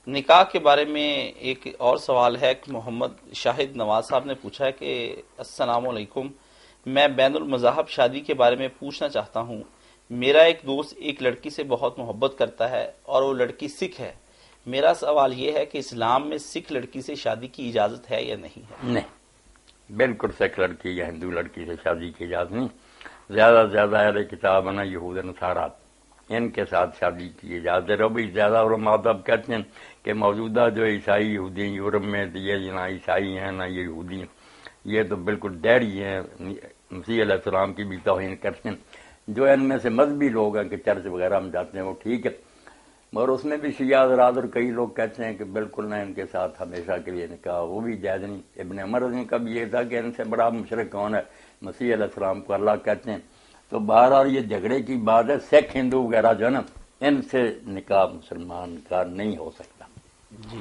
نکاح کے بارے میں ایک اور سوال ہے کہ محمد شاہد نواز صاحب نے پوچھا ہے کہ السلام علیکم، میں بین المذاہب شادی کے بارے میں پوچھنا چاہتا ہوں۔ میرا ایک دوست ایک لڑکی سے بہت محبت کرتا ہے اور وہ لڑکی سکھ ہے۔ میرا سوال یہ ہے کہ اسلام میں سکھ لڑکی سے شادی کی اجازت ہے یا نہیں ہے؟ نہیں، بالکل سکھ لڑکی یا ہندو لڑکی سے شادی کی اجازت نہیں۔ زیادہ سے زیادہ اہل کتاب ہے نا، یہود نصارا، ان کے ساتھ شادی کی اجازت ہے۔ بھی زیادہ علماء اب کہتے ہیں کہ موجودہ جو عیسائی یہودی ہیں یورپ میں، یہ نہ عیسائی ہیں نہ یہ یہودی ہیں، یہ تو بالکل ڈیری ہیں، مسیح علیہ السلام کی بھی توہین کرتے ہیں۔ جو ان میں سے مذہبی لوگ ہیں کہ چرچ وغیرہ میں جاتے ہیں وہ ٹھیک ہے، مگر اس میں بھی شیعہ حضرات اور کئی لوگ کہتے ہیں کہ بالکل نہ، ان کے ساتھ ہمیشہ کے لیے نکاح وہ بھی جائز نہیں۔ ابن عمر رضی کا بھی یہ تھا کہ ان سے بڑا مشرک کون ہے، مسیح علیہ السلام کو اللہ کہتے ہیں۔ تو بہرحال یہ جھگڑے کی بات ہے، سکھ ہندو وغیرہ جو ہے نا، ان سے نکاح مسلمان کا نہیں ہو سکتا۔ جی